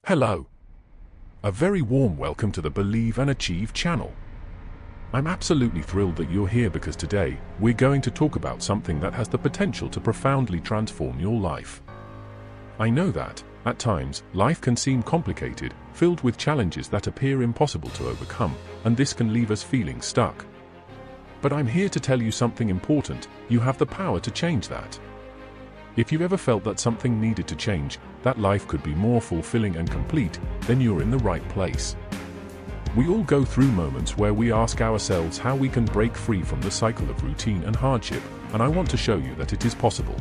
Hello. A very warm welcome to the Believe and Achieve channel. I'm absolutely thrilled that you're here because today, we're going to talk about something that has the potential to profoundly transform your life. I know that, at times, life can seem complicated, filled with challenges that appear impossible to overcome, and this can leave us feeling stuck. But I'm here to tell you something important: you have the power to change that. If you've ever felt that something needed to change, that life could be more fulfilling and complete, then you're in the right place. We all go through moments where we ask ourselves how we can break free from the cycle of routine and hardship, and I want to show you that it is possible.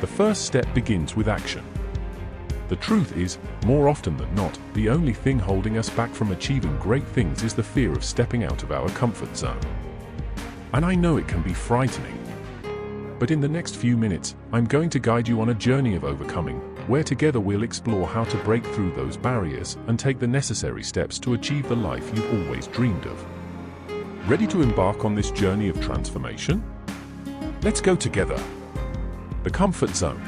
The first step begins with action. The truth is, more often than not, the only thing holding us back from achieving great things is the fear of stepping out of our comfort zone. And I know it can be frightening. But in the next few minutes, I'm going to guide you on a journey of overcoming, where together we'll explore how to break through those barriers and take the necessary steps to achieve the life you've always dreamed of. Ready to embark on this journey of transformation? Let's go together. The comfort zone.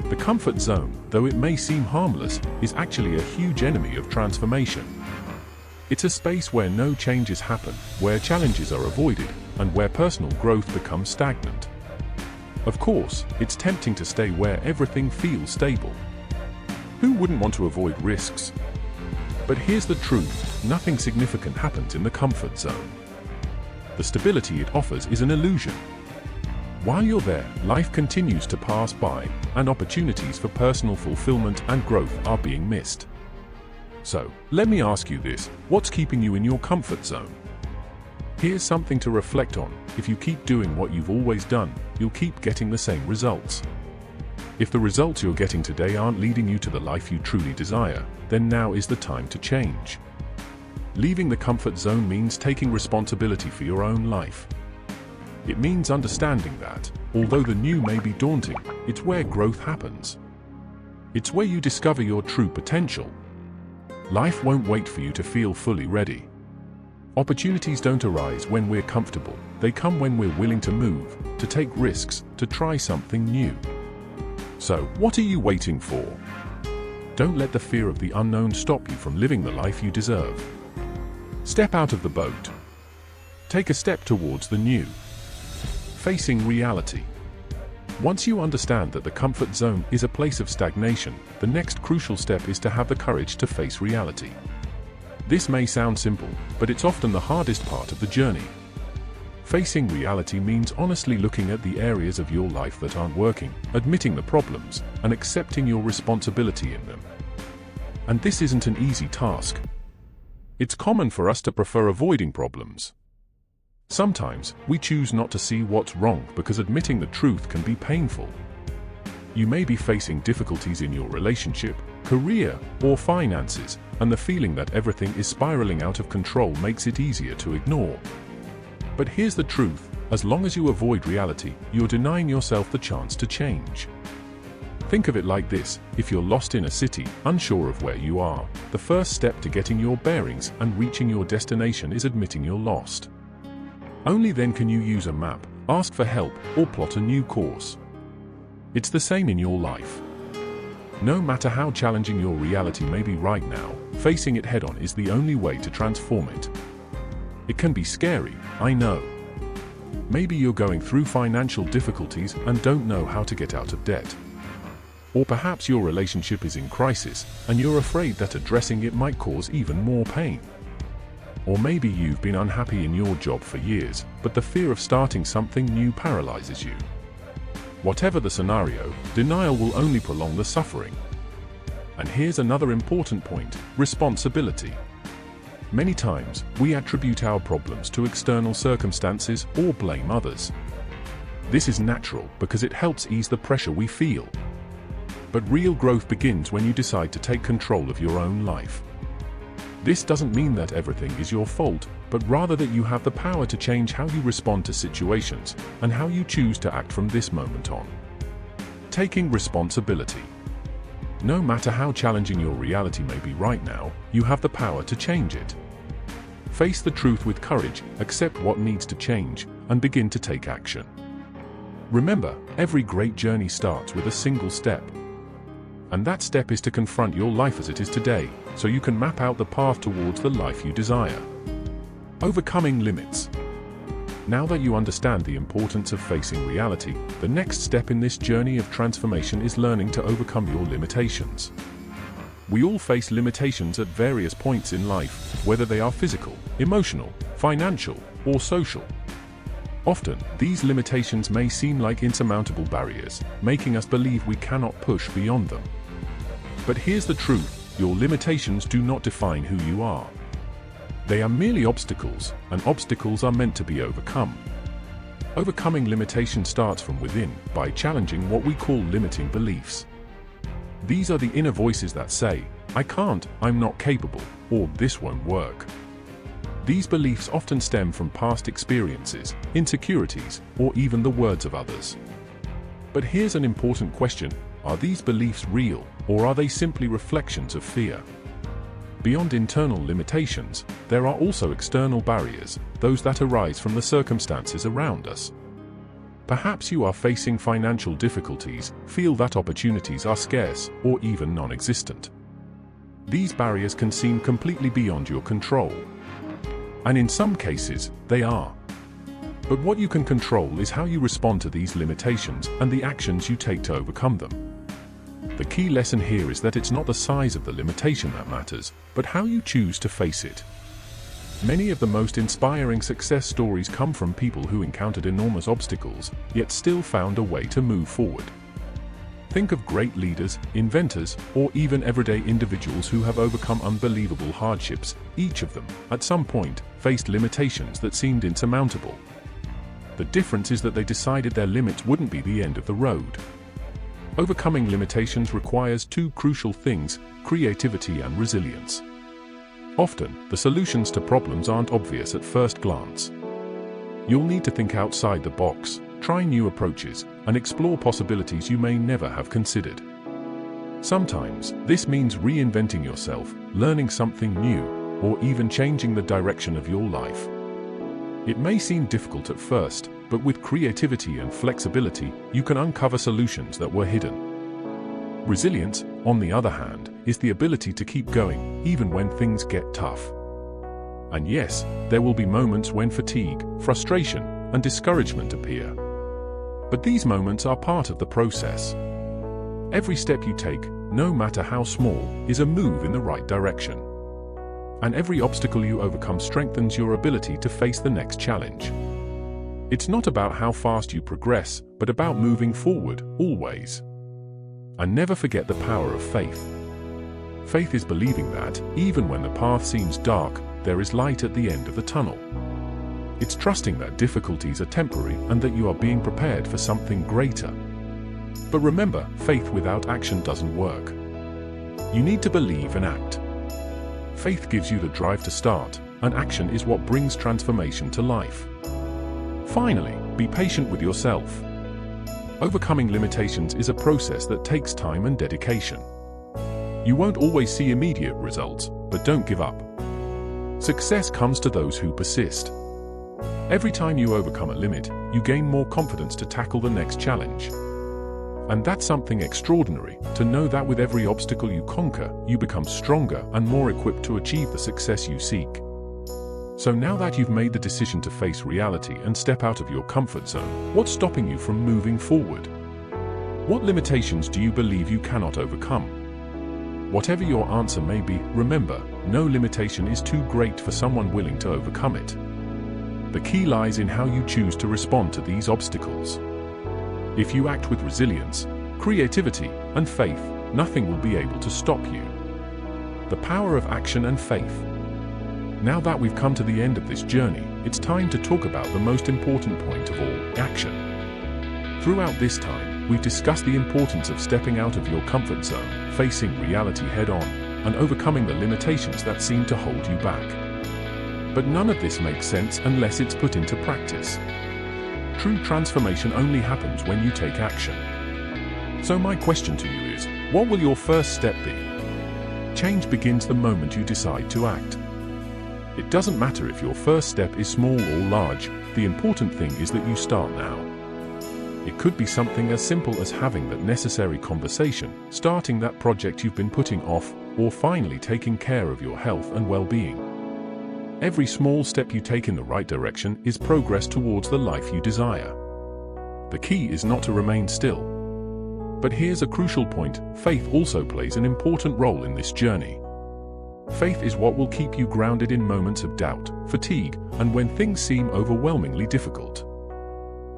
The comfort zone, though it may seem harmless, is actually a huge enemy of transformation. It's a space where no changes happen, where challenges are avoided, and where personal growth becomes stagnant. Of course, it's tempting to stay where everything feels stable. Who wouldn't want to avoid risks? But here's the truth: nothing significant happens in the comfort zone. The stability it offers is an illusion. While you're there, life continues to pass by, and opportunities for personal fulfillment and growth are being missed. So, let me ask you this: what's keeping you in your comfort zone? Here's something to reflect on: if you keep doing what you've always done, you'll keep getting the same results. If the results you're getting today aren't leading you to the life you truly desire, then now is the time to change. Leaving the comfort zone means taking responsibility for your own life. It means understanding that, although the new may be daunting, it's where growth happens. It's where you discover your true potential. Life won't wait for you to feel fully ready. Opportunities don't arise when we're comfortable. They come when we're willing to move, to take risks, to try something new. So, what are you waiting for? Don't let the fear of the unknown stop you from living the life you deserve. Step out of the boat. Take a step towards the new. Facing reality. Once you understand that the comfort zone is a place of stagnation, the next crucial step is to have the courage to face reality. This may sound simple, but it's often the hardest part of the journey. Facing reality means honestly looking at the areas of your life that aren't working, admitting the problems, and accepting your responsibility in them. And this isn't an easy task. It's common for us to prefer avoiding problems. Sometimes, we choose not to see what's wrong because admitting the truth can be painful. You may be facing difficulties in your relationship, career, or finances, and the feeling that everything is spiraling out of control makes it easier to ignore. But here's the truth: as long as you avoid reality, you're denying yourself the chance to change. Think of it like this: if you're lost in a city, unsure of where you are, the first step to getting your bearings and reaching your destination is admitting you're lost. Only then can you use a map, ask for help, or plot a new course. It's the same in your life. No matter how challenging your reality may be right now, facing it head-on is the only way to transform it. It can be scary, I know. Maybe you're going through financial difficulties and don't know how to get out of debt. Or perhaps your relationship is in crisis, and you're afraid that addressing it might cause even more pain. Or maybe you've been unhappy in your job for years, but the fear of starting something new paralyzes you. Whatever the scenario, denial will only prolong the suffering. And here's another important point: responsibility. Many times, we attribute our problems to external circumstances or blame others. This is natural because it helps ease the pressure we feel. But real growth begins when you decide to take control of your own life. This doesn't mean that everything is your fault, but rather that you have the power to change how you respond to situations and how you choose to act from this moment on. Taking responsibility. No matter how challenging your reality may be right now, you have the power to change it. Face the truth with courage, accept what needs to change, and begin to take action. Remember, every great journey starts with a single step. And that step is to confront your life as it is today, so you can map out the path towards the life you desire. Overcoming limits. Now that you understand the importance of facing reality, the next step in this journey of transformation is learning to overcome your limitations. We all face limitations at various points in life, whether they are physical, emotional, financial, or social. Often, these limitations may seem like insurmountable barriers, making us believe we cannot push beyond them. But here's the truth: your limitations do not define who you are. They are merely obstacles, and obstacles are meant to be overcome. Overcoming limitation starts from within, by challenging what we call limiting beliefs. These are the inner voices that say, "I can't, I'm not capable," or "this won't work." These beliefs often stem from past experiences, insecurities, or even the words of others. But here's an important question: are these beliefs real, or are they simply reflections of fear? Beyond internal limitations, there are also external barriers, those that arise from the circumstances around us. Perhaps you are facing financial difficulties, feel that opportunities are scarce, or even non-existent. These barriers can seem completely beyond your control. And in some cases, they are. But what you can control is how you respond to these limitations and the actions you take to overcome them. The key lesson here is that it's not the size of the limitation that matters, but how you choose to face it. Many of the most inspiring success stories come from people who encountered enormous obstacles, yet still found a way to move forward. Think of great leaders, inventors, or even everyday individuals who have overcome unbelievable hardships. Each of them, at some point, faced limitations that seemed insurmountable. The difference is that they decided their limits wouldn't be the end of the road. Overcoming limitations requires two crucial things: creativity and resilience. Often, the solutions to problems aren't obvious at first glance. You'll need to think outside the box, try new approaches, and explore possibilities you may never have considered. Sometimes, this means reinventing yourself, learning something new, or even changing the direction of your life. It may seem difficult at first, but with creativity and flexibility, you can uncover solutions that were hidden. Resilience, on the other hand, is the ability to keep going, even when things get tough. And yes, there will be moments when fatigue, frustration, and discouragement appear. But these moments are part of the process. Every step you take, no matter how small, is a move in the right direction. And every obstacle you overcome strengthens your ability to face the next challenge. It's not about how fast you progress, but about moving forward, always. And never forget the power of faith. Faith is believing that, even when the path seems dark, there is light at the end of the tunnel. It's trusting that difficulties are temporary and that you are being prepared for something greater. But remember, faith without action doesn't work. You need to believe and act. Faith gives you the drive to start, and action is what brings transformation to life. Finally, be patient with yourself. Overcoming limitations is a process that takes time and dedication. You won't always see immediate results, but don't give up. Success comes to those who persist. Every time you overcome a limit, you gain more confidence to tackle the next challenge. And that's something extraordinary, to know that with every obstacle you conquer, you become stronger and more equipped to achieve the success you seek. So now that you've made the decision to face reality and step out of your comfort zone, what's stopping you from moving forward? What limitations do you believe you cannot overcome? Whatever your answer may be, remember, no limitation is too great for someone willing to overcome it. The key lies in how you choose to respond to these obstacles. If you act with resilience, creativity, and faith, nothing will be able to stop you. The power of action and faith. Now that we've come to the end of this journey, it's time to talk about the most important point of all: action. Throughout this time, we've discussed the importance of stepping out of your comfort zone, facing reality head-on, and overcoming the limitations that seem to hold you back. But none of this makes sense unless it's put into practice. True transformation only happens when you take action. So my question to you is, what will your first step be? Change begins the moment you decide to act. It doesn't matter if your first step is small or large, the important thing is that you start now. It could be something as simple as having that necessary conversation, starting that project you've been putting off, or finally taking care of your health and well-being. Every small step you take in the right direction is progress towards the life you desire. The key is not to remain still. But here's a crucial point: faith also plays an important role in this journey. Faith is what will keep you grounded in moments of doubt, fatigue, and when things seem overwhelmingly difficult.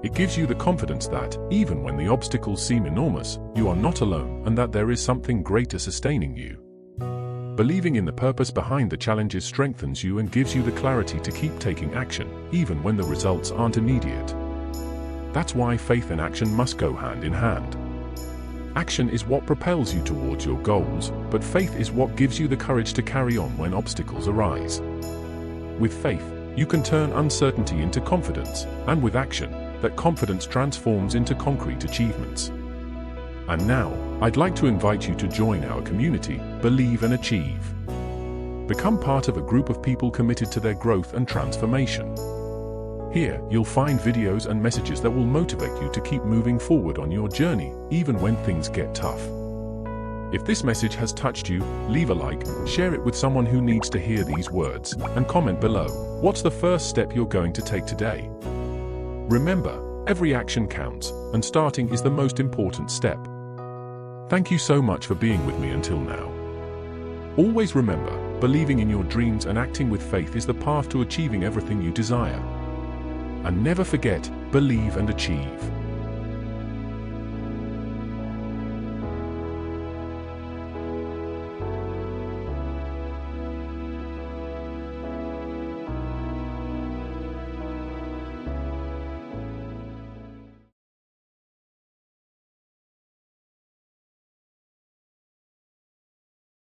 It gives you the confidence that, even when the obstacles seem enormous, you are not alone and that there is something greater sustaining you. Believing in the purpose behind the challenges strengthens you and gives you the clarity to keep taking action, even when the results aren't immediate. That's why faith and action must go hand in hand. Action is what propels you towards your goals, but faith is what gives you the courage to carry on when obstacles arise. With faith, you can turn uncertainty into confidence, and with action, that confidence transforms into concrete achievements. And now, I'd like to invite you to join our community, Believe and Achieve. Become part of a group of people committed to their growth and transformation. Here, you'll find videos and messages that will motivate you to keep moving forward on your journey, even when things get tough. If this message has touched you, leave a like, share it with someone who needs to hear these words, and comment below. What's the first step you're going to take today? Remember, every action counts, and starting is the most important step. Thank you so much for being with me until now. Always remember, believing in your dreams and acting with faith is the path to achieving everything you desire. And never forget, believe and achieve.